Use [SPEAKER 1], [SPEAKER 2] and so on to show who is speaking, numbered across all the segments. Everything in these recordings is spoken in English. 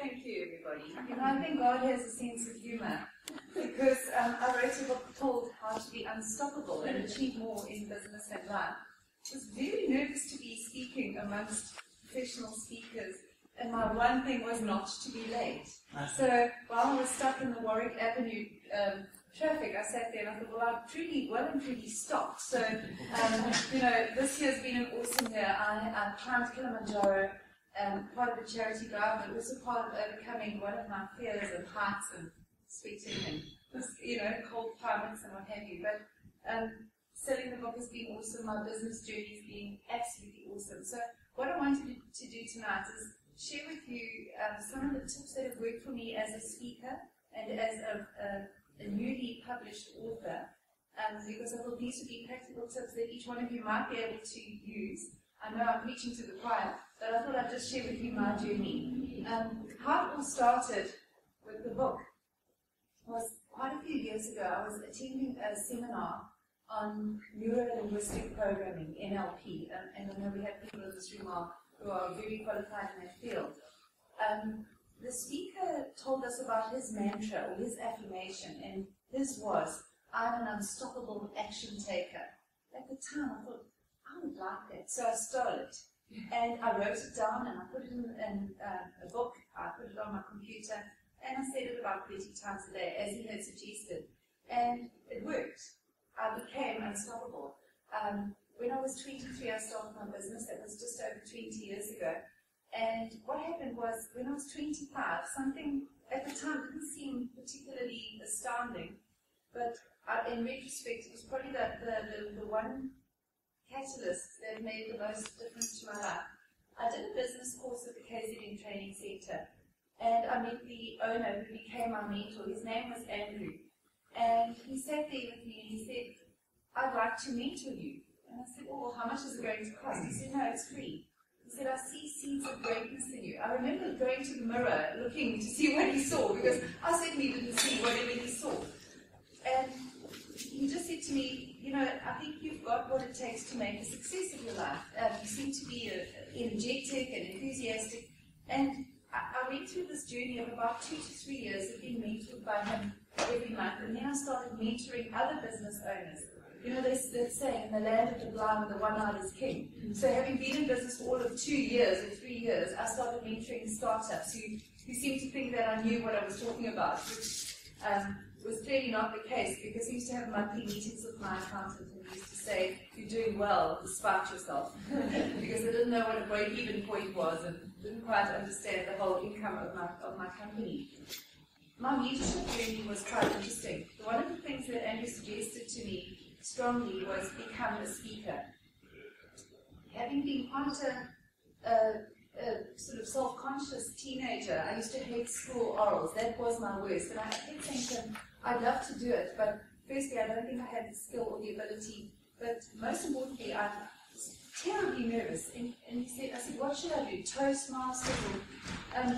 [SPEAKER 1] thank you, everybody. You know, I think God has a sense of humor because I wrote a book called How to Be Unstoppable and Achieve More in Business and Life. I was very nervous to be speaking amongst professional speakers, and my one thing was not to be late. So while I was stuck in the Warwick Avenue traffic, I sat there and I thought, well, I've well and truly stopped. So, you know, this year's been an awesome year. I climbed Kilimanjaro, part of the charity drive, but also part of overcoming one of my fears of heights and sweating and, you know, cold climates and what have you. But selling the book has been awesome. My business journey has been absolutely awesome. So what I wanted to do tonight is share with you some of the tips that have worked for me as a speaker and as a newly published author, because I thought these would be practical tips that each one of you might be able to use. I know I'm preaching to the choir, but I thought I'd just share with you my journey. How it all started with the book was quite a few years ago. I was attending a seminar on neuro-linguistic programming, NLP, and I know we have people in this room who are very qualified in that field. The speaker told us about his mantra or his affirmation, and his was, "I'm an unstoppable action taker." At the time, I thought, I would like that, so I stole it. And I wrote it down, and I put it in a book, I put it on my computer, and I said it about 30 times a day, as he had suggested. And it worked. I became unstoppable. When I was 23, I started my business. That was just over 20 years ago. And what happened was, when I was 25, something at the time didn't seem particularly astounding, but in retrospect, it was probably the one catalyst that made the most difference to my life. I did a business course at the KZN Training Centre, and I met the owner who became my mentor. His name was Andrew. And he sat there with me and he said, "I'd like to mentor you." And I said, "Oh, well, how much is it going to cost?" He said, "No, it's free." He said, "I see seeds of greatness in you." I remember going to the mirror looking to see what he saw, because I certainly didn't see whatever he saw. And he just said to me, "You know, I think you've got what it takes to make a success of your life. You seem to be energetic and enthusiastic." And I went through this journey of about 2 to 3 years of being mentored by him every month, and then I started mentoring other business owners. You know, they're saying, in the land of the blind, the one-eyed is king. So having been in business for all of 2 years or 3 years, I started mentoring startups who seemed to think that I knew what I was talking about, which was clearly not the case, because I used to have monthly meetings with my accountant, and he used to say, "You're doing well despite yourself," because I didn't know what a break-even point was and didn't quite understand the whole income of my company. My leadership journey was quite interesting. One of the things that Andrew suggested to me strongly was become a speaker. Having been quite a sort of self-conscious teenager, I used to hate school orals. That was my worst. And I kept thinking, I'd love to do it, but firstly, I don't think I had the skill or the ability. But most importantly, I was terribly nervous. And I said, "What should I do? Toastmasters?"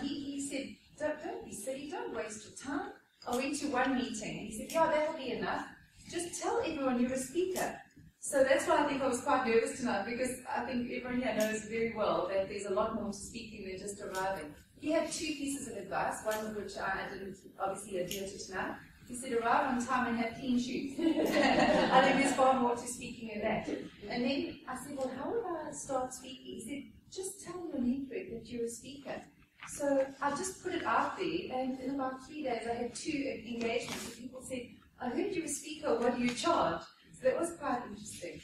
[SPEAKER 1] He said, don't be silly, don't waste your time. I went to one meeting, and he said, "Yeah, that'll be enough. Just tell everyone you're a speaker." So that's why I think I was quite nervous tonight, because I think everyone here knows very well that there's a lot more to speaking than just arriving. He had 2 pieces of advice, one of which I didn't obviously adhere to tonight. He said, "Arrive on time and have clean shoes." I think there's far more to speaking than that. And then I said, "Well, how would I start speaking?" He said, "Just tell your network that you're a speaker." So I just put it out there, and in about 3 days I had 2 engagements where people said, "I heard you're a speaker, what do you charge?" So that was quite interesting.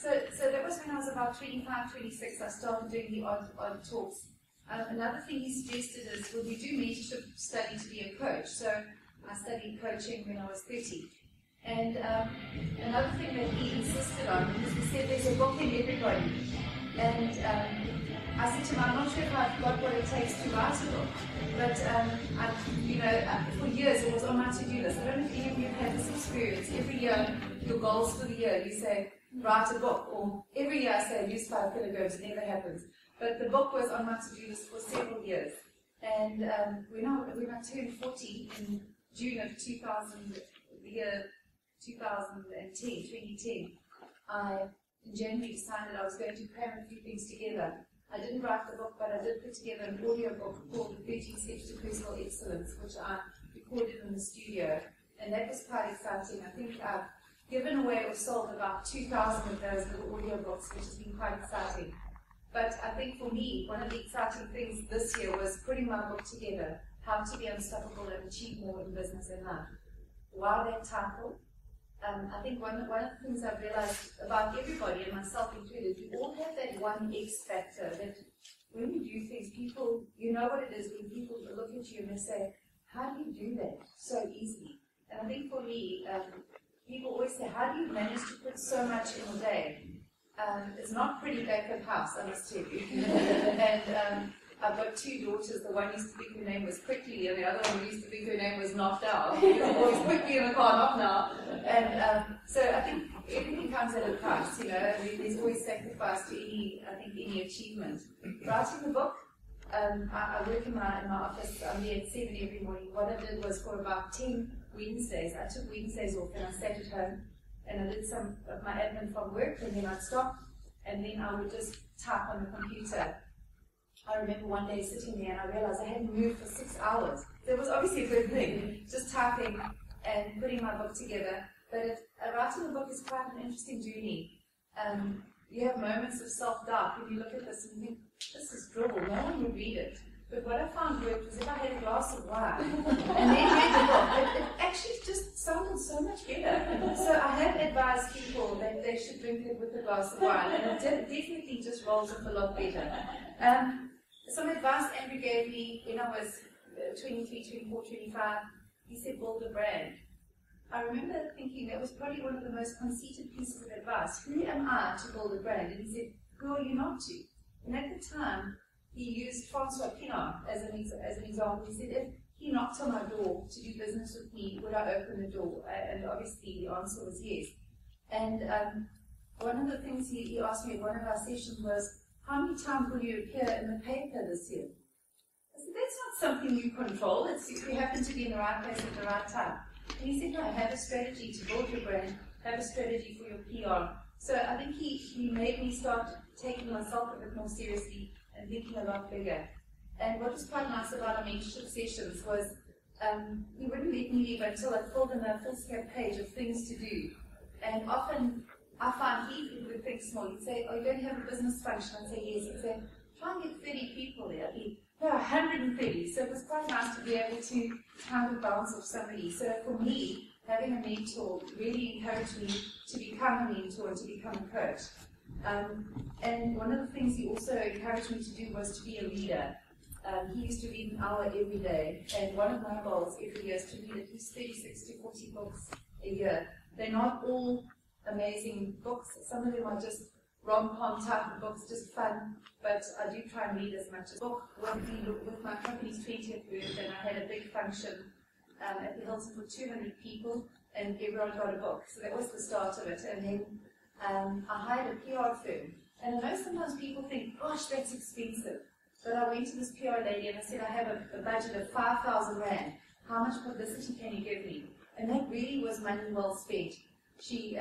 [SPEAKER 1] So that was when I was about 25, 26, I started doing the odd talks. Another thing he suggested is, well, we do mentorship study to be a coach. So I studied coaching when I was 30. And another thing that he insisted on, because he said there's a book in everybody. And I said to him, "I'm not sure if I've got what it takes to write a book." But, for years it was on my to-do list. I don't know if any of you have had this experience. Every year, your goals for the year, you say, "Write a book." Or every year I say, "Lose 5 kilograms." It never happens. But the book was on my to-do list for several years. And when I turned 40 in June of 2010, I in January decided I was going to cram a few things together. I didn't write the book, but I did put together an audio book called 13 Steps to Personal Excellence, which I recorded in the studio, and that was quite exciting. I think I've given away or sold about 2,000 of those little audio books, which has been quite exciting. But I think for me, one of the exciting things this year was putting my book together, How to Be Unstoppable and Achieve More in Business and Life. Why that title? I think one of the things I've realized about everybody, and myself included, we all have that one X factor that when you do things, people, you know what it is when people look at you and they say, how do you do that so easily? And I think for me, people always say, how do you manage to put so much in a day? It's not pretty back at house, I must tell you. And I've got two daughters. The one used to think her name was Quickly, and the other one used to think her name was Not Now. Always quickly in the car, not now. And so I think everything comes at a price, you know. I mean, there's always sacrifice to any achievement. Writing the book, I work in my office. I'm there at 7 every morning. What I did was for about 10 Wednesdays, I took Wednesdays off and I sat at home and I did some of my admin from work, and then I'd stop and then I would just type on the computer. I remember one day sitting there and I realized I hadn't moved for 6 hours. That was obviously a good thing, just typing and putting my book together. But writing a book is quite an interesting journey. You have moments of self-doubt when you look at this and you think, this is dribble, no one will read it. But what I found worked was if I had a glass of wine and then read the book, it actually just sounded so much better. So I have advised people that they should drink it with a glass of wine, and it definitely just rolls off a lot better. Some advice Andrew gave me when I was 23, 24, 25, he said, build a brand. I remember thinking that was probably one of the most conceited pieces of advice. Who am I to build a brand? And he said, who are you not to? And at the time, he used Francois Pinard as an example. He said, if he knocked on my door to do business with me, would I open the door? And obviously the answer was yes. And one of the things he asked me at one of our sessions was, how many times will you appear in the paper this year? I said, that's not something you control. It's if you happen to be in the right place at the right time. And he said, no, have a strategy to build your brand, have a strategy for your PR. So I think he made me start taking myself a bit more seriously and thinking a lot bigger. And what was quite nice about our mentorship sessions was he wouldn't let me leave until I filled in a full-scale page of things to do. And often I find he would think small. He'd say, oh, you don't have a business function? I'd say, yes. He'd say, try and get 30 people there. No, 130. So it was quite nice to be able to kind of bounce off somebody. So for me, having a mentor really encouraged me to become a mentor and to become a coach. And one of the things he also encouraged me to do was to be a reader. He used to read an hour every day, and one of my goals every year is to read at least 36 to 40 books a year. They're not all amazing books. Some of them are just rom-com type of books, just fun, but I do try and read as much as book. With my company's 20th birthday, and I had a big function at the Hilton for 200 people, and everyone got a book. So that was the start of it. And then I hired a PR firm. And I know sometimes people think, gosh, that's expensive. But I went to this PR lady and I said, I have a budget of 5,000 Rand. How much publicity can you give me? And that really was money well spent. She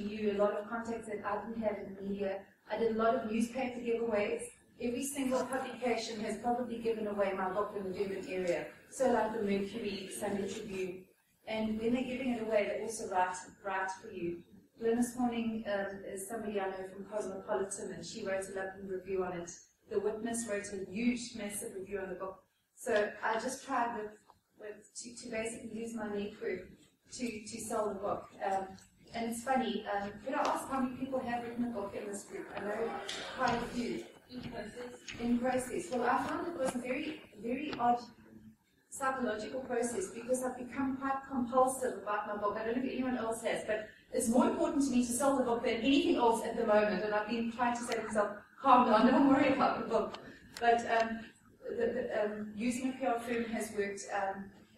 [SPEAKER 1] knew a lot of contacts that I didn't have in the media. I did a lot of newspaper giveaways. Every single publication has probably given away my book in the Durban area. So like the Mercury, Sunday Tribune. And when they're giving it away, they also write for you. Glynis Horning is somebody I know from Cosmopolitan, and she wrote a lovely review on it. The Witness wrote a huge, massive review on the book. So I just tried to basically use my network to sell the book. And it's funny, could I ask how many people have written a book in this group? I know quite a few. In process. Well, I found it was a very, very odd psychological process because I've become quite compulsive about my book. I don't know if anyone else has, but it's more important to me to sell the book than anything else at the moment. And I've been trying to say to myself, calm down, don't worry about the book. But using a PR firm has worked,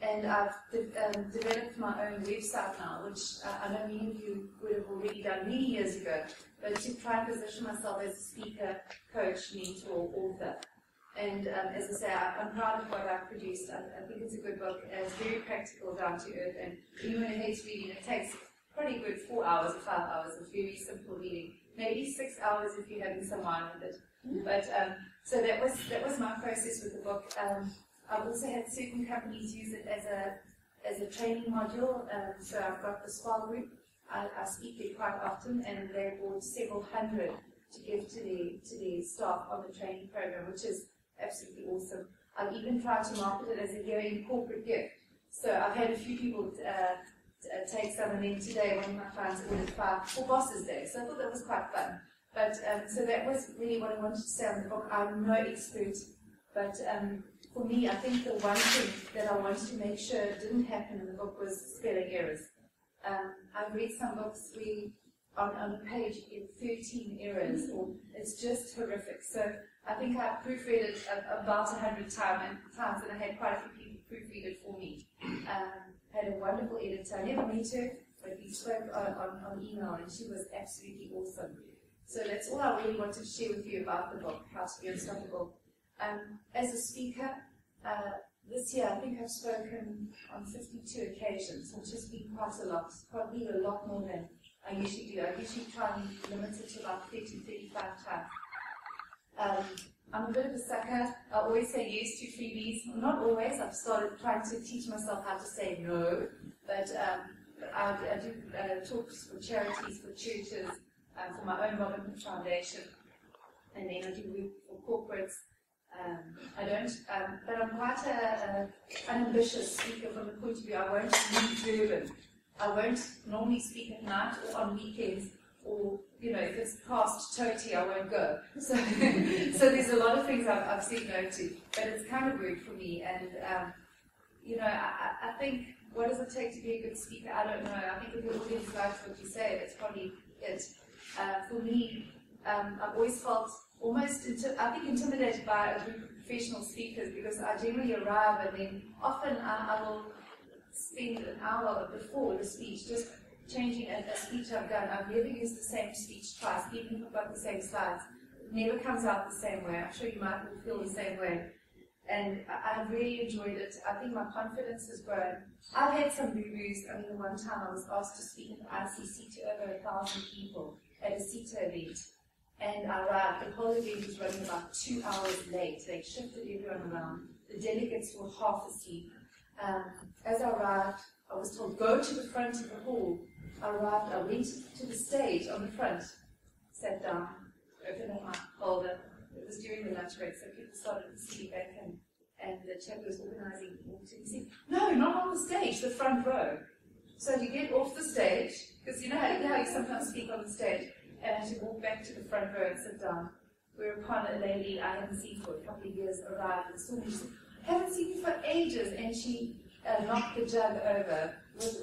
[SPEAKER 1] and I've developed my own website now, which I know many of you would have already done many years ago, but to try and position myself as a speaker, coach, mentor, author. And as I say, I'm proud of what I've produced. I think it's a good book, and it's very practical, down to earth, and anyone who hates reading, it takes probably a good 4 hours or 5 hours of very simple reading. Maybe 6 hours if you're having some wine with it. But so that was my process with the book. I've also had certain companies use it as a training module. So I've got the SPA group. I speak there quite often, and they bought several hundred to give to their staff on the training program, which is absolutely awesome. I've even tried to market it as a year-end corporate gift. So I've had a few people take some, and then today one of my clients ordered 5 for Bosses Day. So I thought that was quite fun. But so that was really what I wanted to say on the book. I'm no expert, but for me, I think the one thing that I wanted to make sure didn't happen in the book was spelling errors. I've read some books where on a page you get 13 errors, or it's just horrific. So I think I proofread it about 100 times, and I had quite a few people proofread it for me. Had a wonderful editor. I never met her, but we spoke on email, and she was absolutely awesome. So that's all I really wanted to share with you about the book, How to Be Unstoppable. As a speaker, this year I think I've spoken on 52 occasions, which has been quite a lot, probably a lot more than I usually do. I usually try and limit it to about 30-35 times. I'm a bit of a sucker. I always say yes to freebies. Not always. I've started trying to teach myself how to say no, but I do talks for charities, for churches, for my own Robin Hood Foundation, and then I do work for corporates. I don't, but I'm quite an ambitious speaker from the point of view I won't leave Durban. I won't normally speak at night or on weekends, or, you know, if it's past Toti, I won't go. So, so there's a lot of things I've said no to, but it's kind of worked for me. And, you know, I think, what does it take to be a good speaker? I don't know. I think if your audience likes what you say, that's probably it. For me, I've always felt almost, intimidated by a group of professional speakers, because I generally arrive and then often I will spend an hour before the speech just changing a speech I've done. I've never used the same speech twice, even if I've got the same slides. It never comes out the same way. I'm sure you might all feel the same way. And I've really enjoyed it. I think my confidence has grown. I've had some boo-boos. I mean, one time I was asked to speak at ICC to over 1,000 people at a CETA event. And I arrived. The whole event was running about 2 hours late. They shifted everyone around. The delegates were half asleep. As I arrived, I was told, go to the front of the hall. I arrived, I went to the stage on the front, sat down, opened up my folder. It was during the lunch break, so people started to see back, and the chap who was organising walked in and said, no, not on the stage, the front row. So you get off the stage, because you know how you sometimes speak on the stage, and I had to walk back to the front row and sit down. Whereupon a lady I hadn't seen for a couple of years arrived and saw me. She said, I haven't seen you for ages, and she knocked the jug over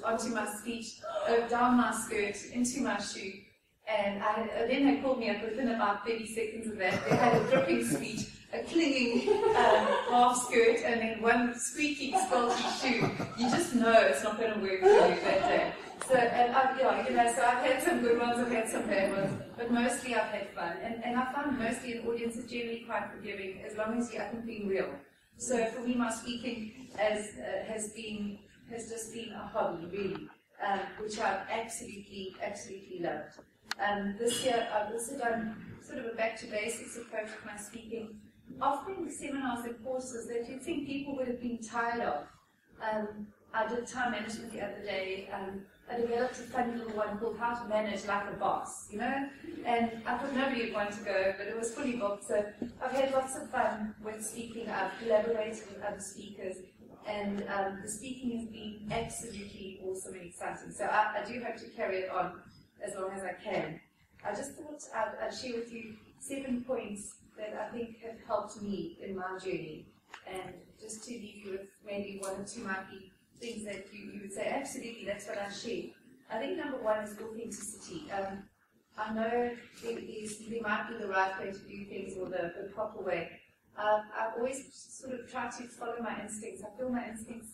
[SPEAKER 1] onto my speech, down my skirt, into my shoe, and then they called me up within about 30 seconds of that. They had a dripping speech, a clinging half skirt, and then one squeaky, squelchy shoe. You just know it's not going to work for you that day. So, so I've had some good ones, I've had some bad ones, but mostly I've had fun. And I find mostly an audience is generally quite forgiving, as long as you're being real. So for me, my speaking has just been a hobby, really, which I've absolutely loved. This year, I've also done sort of a back to basics approach to my speaking, offering seminars and courses that you'd think people would have been tired of. I did time management the other day. I developed a funny little one called How to Manage Like a Boss, you know? And I thought nobody would want to go, but it was fully booked. So I've had lots of fun with speaking. I've collaborated with other speakers, and the speaking has been absolutely awesome and exciting. So I do hope to carry it on as long as I can. I just thought I'd share with you 7 points that I think have helped me in my journey, and just to leave you with maybe 1 or 2 might be things that you would say, absolutely, that's what I share. I think number 1 is authenticity. I know there might be the right way to do things, or the proper way. I've always sort of tried to follow my instincts. I feel my instincts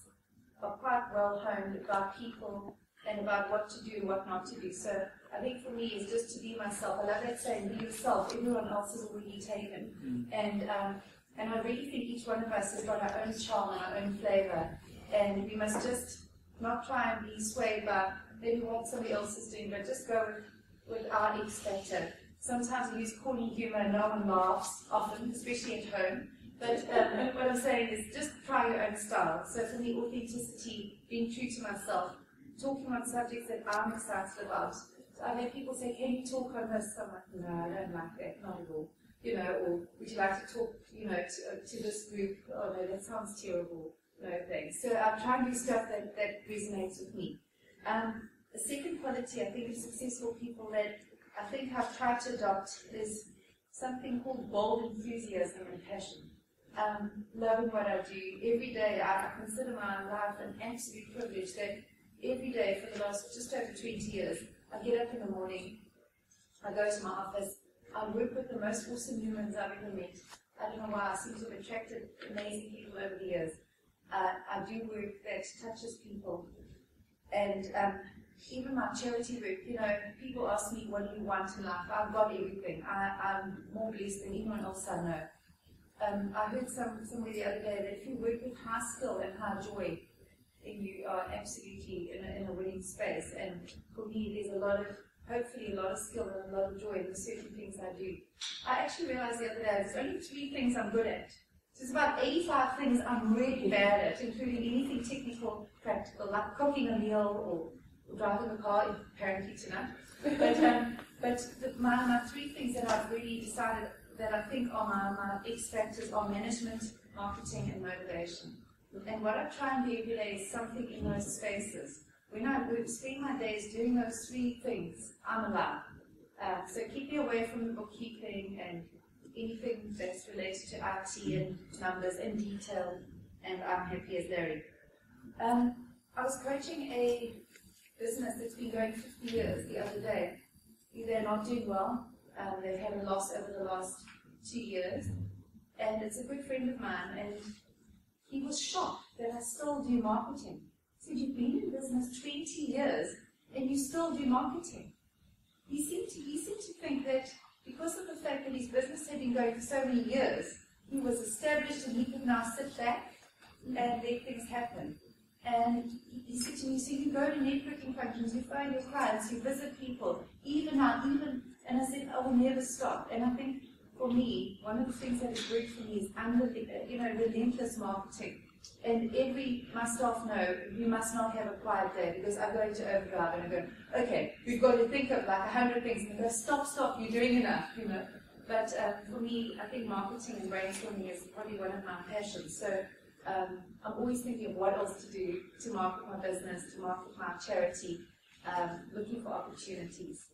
[SPEAKER 1] are quite well honed about people and about what to do and what not to do. So I think for me is just to be myself. I love that saying, be yourself. Everyone else is already taken. And I really think each one of us has got our own charm and our own flavour. And we must just not try and be swayed by maybe what somebody else is doing, but just go with our X factor. Sometimes I use corny humor and no one laughs often, especially at home. But what I'm saying is just try your own style. So for me, authenticity, being true to myself, talking on subjects that I'm excited about. So I've had people say, can you talk on this? I'm like, no, I don't like that, not at all. You know, or would you like to talk, you know, to this group? Oh no, that sounds terrible. No thanks. So I try and do stuff that resonates with me. The second quality I think of successful people that I think I've tried to adopt is something called bold enthusiasm and passion. Loving what I do. Every day I consider my life an absolute privilege that every day for the last just over 20 years, I get up in the morning, I go to my office, I work with the most awesome humans I've ever met. I don't know why, I seem to have attracted amazing people over the years. I do work that touches people. And even my charity work, you know, people ask me, what do you want in life? I've got everything. I'm more blessed than anyone else I know. I heard somewhere the other day that if you work with high skill and high joy, then you are absolutely in a winning space. And for me, there's hopefully a lot of skill and a lot of joy in the certain things I do. I actually realized the other day there's only 3 things I'm good at. So there's about 85 things I'm really bad at, including anything technical, practical, like cooking a meal or driving a car, apparently tonight. But my 3 things that I've really decided that I think are my X factors are management, marketing, and motivation. And what I try and do every day is something in those spaces. When I spend my days doing those 3 things, I'm alive. So keep me away from the bookkeeping and anything that's related to IT and numbers and detail, and I'm happy as Larry. I was coaching a business that's been going 50 years the other day. They're not doing well. They've had a loss over the last 2 years, and it's a good friend of mine, and he was shocked that I still do marketing. He said, you've been in business 20 years, and you still do marketing. He seemed to think that because of the fact that his business had been going for so many years, he was established and he could now sit back and let things happen. And he said to me, so you go to networking functions, you find your clients, you visit people, and I said, I will never stop. And I think for me, one of the things that has worked for me is relentless marketing. And my staff know you must not have a quiet day because I go into overdrive and I go, okay, we've got to think of like 100 things. And I go, stop, you're doing enough, you know. But for me, I think marketing and brainstorming is probably one of my passions. So I'm always thinking of what else to do to market my business, to market my charity, looking for opportunities.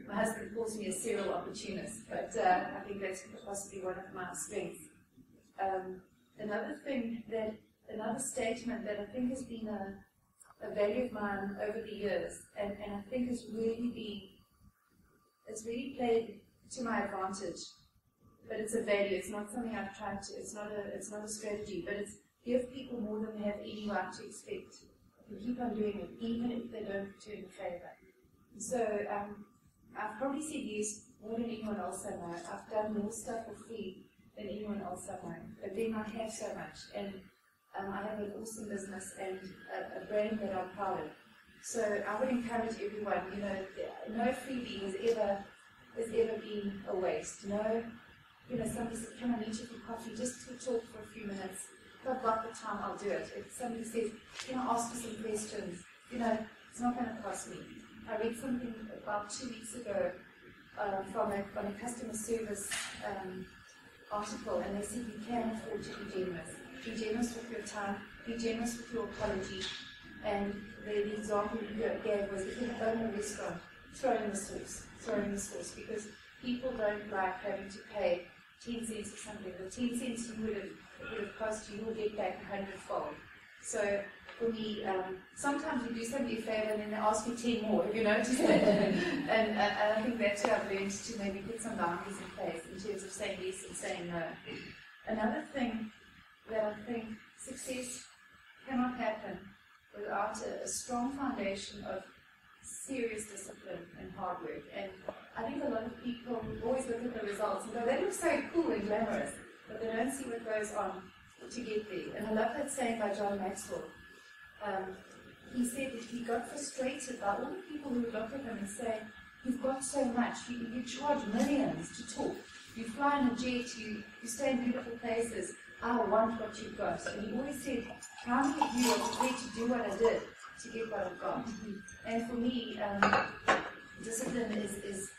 [SPEAKER 1] My husband calls me a serial opportunist, but I think that's possibly one of my strengths. Another statement that I think has been a value of mine over the years, and I think it's really played to my advantage. But it's a value. It's not something I've tried to. It's not a strategy. But it's give people more than they have any right to expect. And keep on doing it, even if they don't return the favor. So I've probably said yes more than anyone else I know. I've done more stuff for free than anyone else I know. But then I have so much, and I have an awesome business and a brand that I'm proud of. So I would encourage everyone. You know, no freebie has ever been a waste. No. You know, somebody says, can I meet you for coffee just to talk for a few minutes? If I've got the time, I'll do it. If somebody says, can I ask you some questions? You know, it's not going to cost me. I read something about 2 weeks ago from a customer service article, and they said you can afford to be generous. Be generous with your time, be generous with your apology. And the example you gave was if you own a restaurant, throw in the sauce, because people don't like having to pay 10 cents or something. The 10 cents you would have cost you, you'll get back 100-fold. So for me, sometimes you do somebody a favor and then they ask you 10 more. Have you noticed that? and I think that's where I've learned to maybe put some boundaries in place in terms of saying yes and saying no. Another thing that I think success cannot happen without a strong foundation of serious discipline and hard work. And I think a lot of people always look at the results and go, that looks so cool and glamorous, but they don't see what goes on to get there. And I love that saying by John Maxwell. He said that he got frustrated by all the people who would look at him and say, you've got so much. You charge millions to talk. You fly in a jet, you stay in beautiful places. I want what you've got. And he always said, how many of you are prepared to do what I did to get what I've got? And for me, discipline is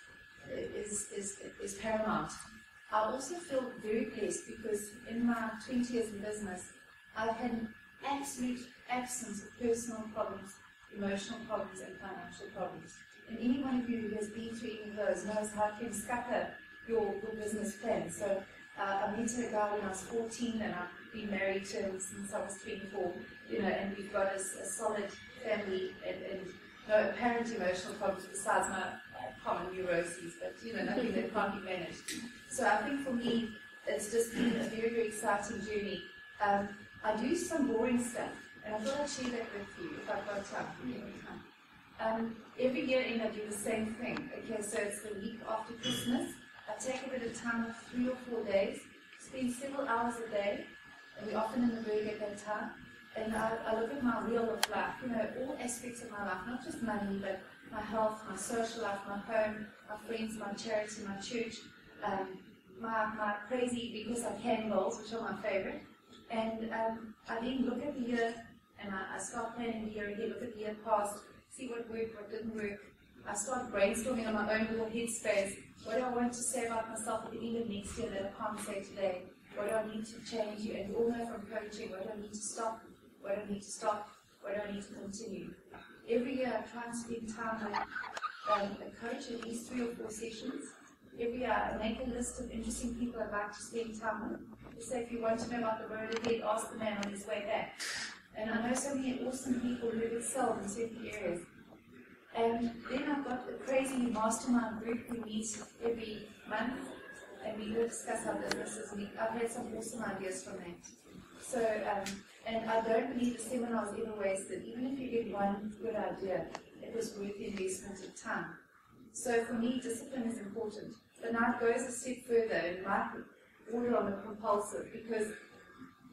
[SPEAKER 1] paramount. I also feel very blessed because in my 20 years in business, I've had an absolute absence of personal problems, emotional problems, and financial problems. And any one of you who has been through any of those knows how it can scupper your business plan. So I met a guy when I was 14, and I've been married to him since I was 24, and we've got a solid family and no apparent emotional problems besides my common neuroses, but nothing that can't be managed. So I think for me, it's just been a very, very exciting journey. I do some boring stuff, and I thought I'd share that with you if I've got time. Every year I do the same thing. Okay, so it's the week after Christmas. I take a bit of time of 3 or 4 days, spend several hours a day, and we're often in the Berg at that time. And I look at my wheel of life, all aspects of my life, not just money, but my health, my social life, my home, my friends, my charity, my church, my crazy because I can goals, which are my favorite. And I then look at the year, and I start planning the year ahead, look at the year past, see what worked, what didn't work. I start brainstorming on my own little headspace. What do I want to say about myself at the end of next year that I can't say today? What do I need to change? And you all know from coaching, what do I need to stop? What do I need to stop? What do I need to continue? Every year I try and spend time with a coach, at least 3 or 4 sessions. Every year I make a list of interesting people I'd like to spend time with. So if you want to know about the road ahead, ask the man on his way back. And I know so many awesome people who have excelled in certain areas. And then I've got a crazy mastermind group we meet every month, and we all discuss our businesses. I've had some awesome ideas from that. So, and I don't believe the seminar is ever wasted. Even if you get one good idea, it was worth the investment of time. So for me, discipline is important. But now it goes a step further in my order on the compulsive, because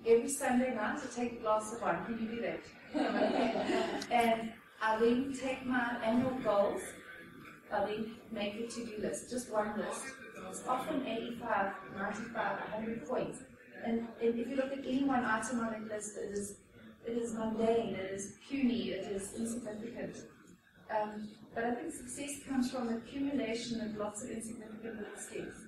[SPEAKER 1] every Sunday night I take a glass of wine. Can you do that? And I then take my annual goals, I then make a to-do list, just one list. It's often 85, 95, 100 points. And if you look at any one item on that list, it is mundane, it is puny, it is insignificant. But I think success comes from accumulation of lots of insignificant little steps.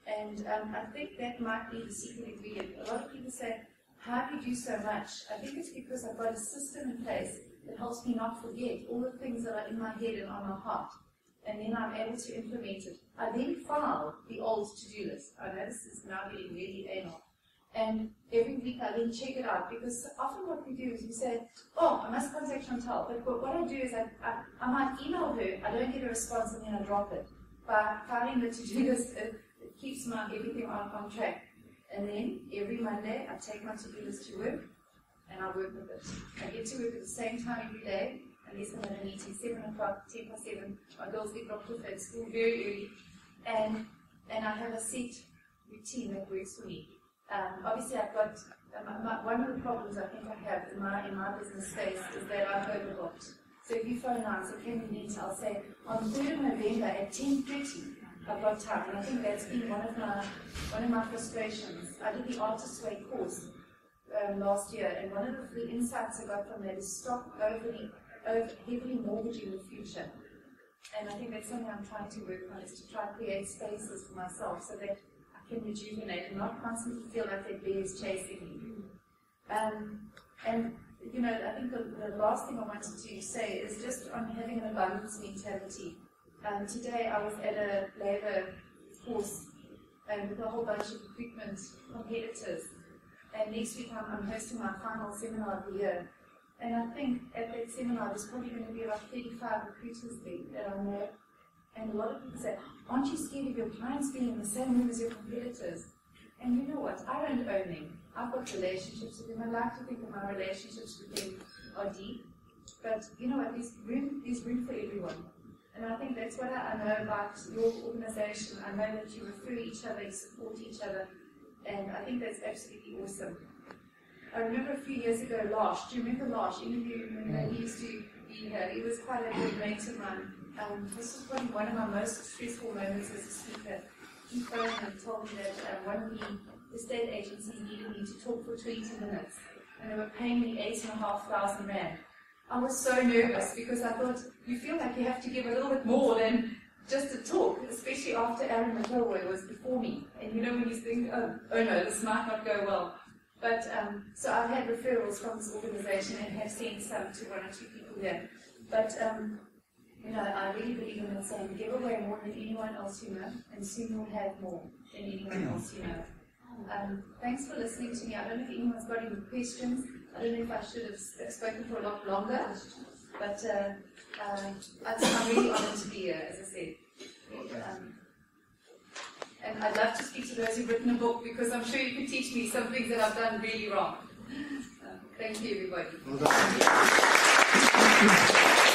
[SPEAKER 1] And I think that might be the secret ingredient. A lot of people say, how do you do so much? I think it's because I've got a system in place that helps me not forget all the things that are in my head and on my heart. And then I'm able to implement it. I then file the old to-do list. I know this is now getting really anal. And every week I then check it out, because often what we do is we say, oh, I must contact Chantal. But what I do is I might email her, I don't get a response, and then I drop it. By filing the to-do list, it keeps everything on track. And then every Monday I take my to-do list to work, and I work with it. I get to work at the same time every day, unless I'm at a meeting, 7 o'clock, 10 past 7. My girls get dropped off at school very early. And I have a set routine that works for me. Obviously, I've got one of the problems I think I have in my business space is that I'm overbooked. So if you phone now and say, can we meet? I'll say, on 3rd of November at 10:30, I've got time. And I think that's been one of my frustrations. I did the Artist's Way course last year, and one of the insights I got from that is stop heavily mortgaging the future. And I think that's something I'm trying to work on, is to try and create spaces for myself so that I can rejuvenate and not constantly feel like that bear is chasing me. And I think the last thing I wanted to say is just on having an abundance mentality. Today I was at a labour course with a whole bunch of recruitment competitors. And next week I'm hosting my final seminar of the year. And I think at that seminar there's probably going to be about 35 recruiters there that I know. And a lot of people say, aren't you scared of your clients being in the same room as your competitors? And you know what? I don't own them. I've got relationships with them. I like to think that my relationships with them are deep. But you know what? There's room for everyone. And I think that's what I know about your organization. I know that you refer each other, you support each other. And I think that's absolutely awesome. I remember a few years ago, Lars. Do you remember Lars? Any of you, when he used to be here, he was quite a good mate of mine. this was probably one of my most stressful moments as a speaker. He phoned and told me that one of the state agencies needed me to talk for 20 minutes, and they were paying me 8,500 rand. I was so nervous because I thought, you feel like you have to give a little bit more than just a talk, especially after Aaron McElroy was before me. And you know when you think, oh no, this might not go well. But so I've had referrals from this organization and have sent some to 1 or 2 people here. But you know, I really believe in that saying, give away more than anyone else you know, and soon you'll have more than anyone else you know. Thanks for listening to me. I don't know if anyone's got any questions. I don't know if I should have spoken for a lot longer, but I'm really honored to be here, as I said. And I'd love to speak to those who've written a book, because I'm sure you can teach me some things that I've done really wrong. Thank you, everybody.
[SPEAKER 2] Well done.